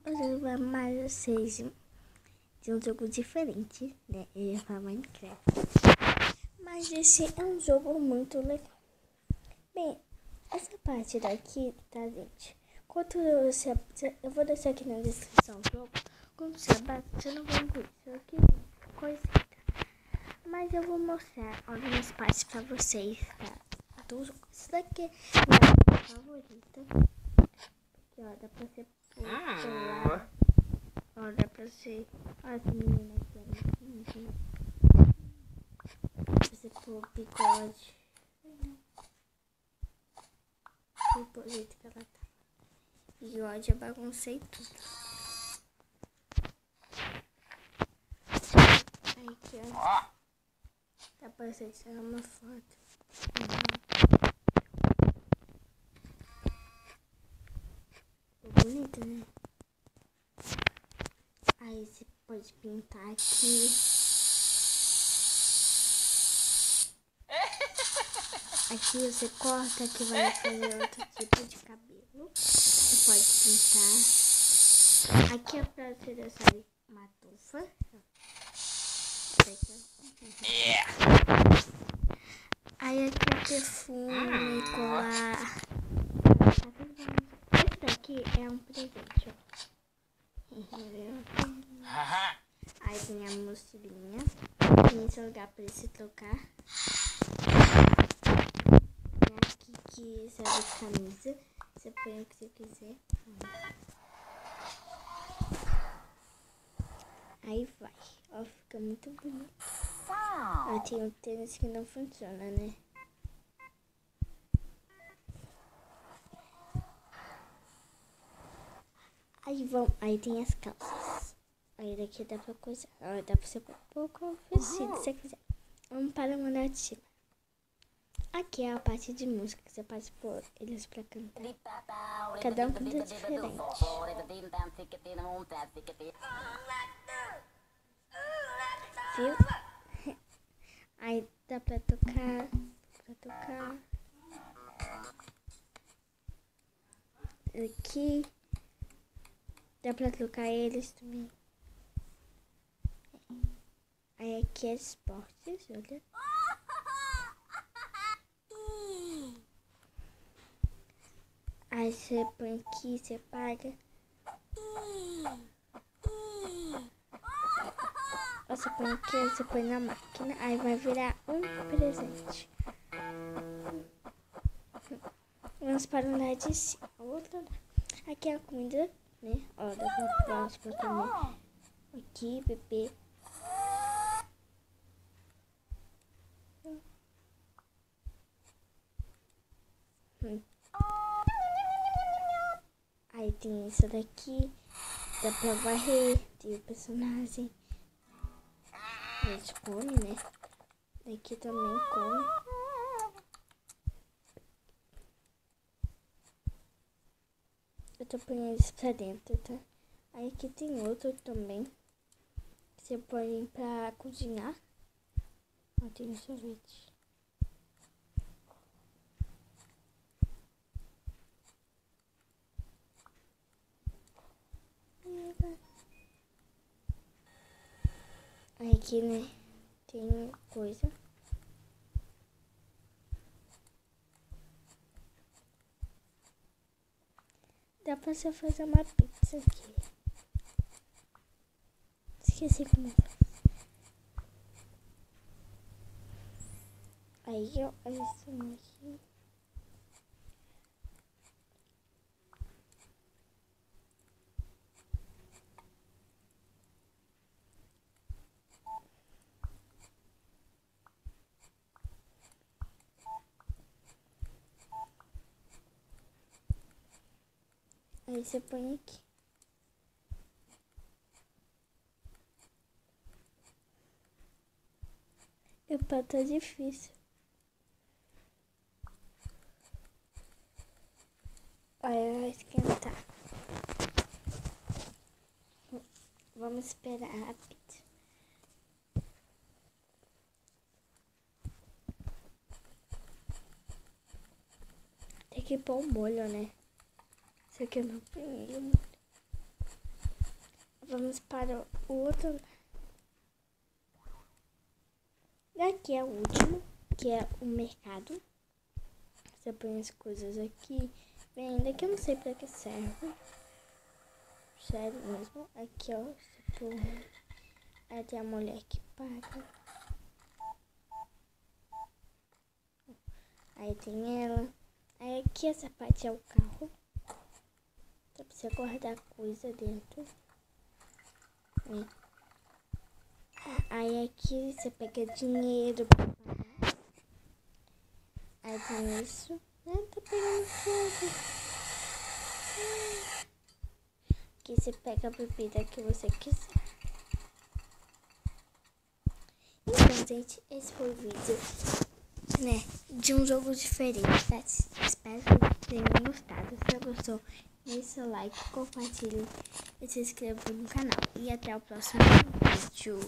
Hoje eu vou mais vocês de um jogo diferente, né? Eu ia falar Minecraft. Mas esse é um jogo muito legal. Bem, essa parte daqui, tá, gente? Quando eu vou deixar aqui na descrição do jogo. Quando você abate, você não vai ver isso aqui, coisita. Mas eu vou mostrar algumas partes pra vocês, tá? Do jogo. Isso daqui é minha favorita. Aqui, ó, dá pra você pular. Ó, dá pra ser as meninas aqui, você pôr o bigode. Do jeito que ela tá. Bigode, eu baguncei tudo. Aí aqui, ó. Dá pra você tirar uma foto. Ficou bonito, né? Aí você pode pintar aqui. Aqui você corta que vai fazer outro tipo de cabelo. Você pode pintar. Aqui é pra você deixar uma tufa. Aí aqui é perfume, colar. Esse daqui é um presente, ó. Aí tem a mochilinha. Tem esse lugar pra se trocar. Aqui que serve camisa. Você põe o que você quiser. Aí vai. Ó, fica muito bonito. Ó, tem um tênis que não funciona, né? Aí tem as calças. Aí daqui dá pra coisar. Ó, dá pra você pôr qual vestido você quiser. Vamos para uma notinha. Aqui é a parte de música que você pode pôr eles pra cantar. Cada um canta diferente. Viu? Aí dá pra tocar. Aqui dá pra trocar eles também. Aí aqui é esportes, olha. Aí você põe aqui, você paga. Você põe aqui, você põe na máquina. Aí vai virar um presente. Vamos para o andar de cima. Outro andar. Aqui é a comida, né? Ó, dá pra comer. Aqui, beber. Aí tem isso daqui. Dá pra varrer. Tem o personagem. A gente come, né? Daqui também come. Eu tô pondo eles pra dentro, tá? Aí aqui tem outro também. Você põe pra cozinhar. Ó, tem um sorvete. Aí aqui, né, tem coisa. Dá pra você fazer uma pizza aqui. Esqueci como faz. Aí, ó, esse aqui. Aí você põe aqui. Epa, tá difícil. Aí vai esquentar. Vamos esperar a pizza. Tem que pôr o molho, né? Isso aqui é meu primeiro molho. vamos para o outro. Aqui é o último, que é o mercado. Você põe as coisas aqui. Bem, daqui eu não sei pra que serve. Sério mesmo. Aqui, ó. Você põe. Aí tem a mulher que paga. Aí tem ela. Aí aqui essa parte é o carro. Dá pra você guardar coisa dentro. Aí aqui você pega dinheiro pra pagar. Aí tem isso. Tá pegando fogo. Aqui você pega a bebida que você quiser. Então, gente, esse foi o vídeo, né, de um jogo diferente, tá? Espero que tenham gostado. Se gostou, deixe seu like, compartilhe e se inscreva no canal. E até o próximo vídeo.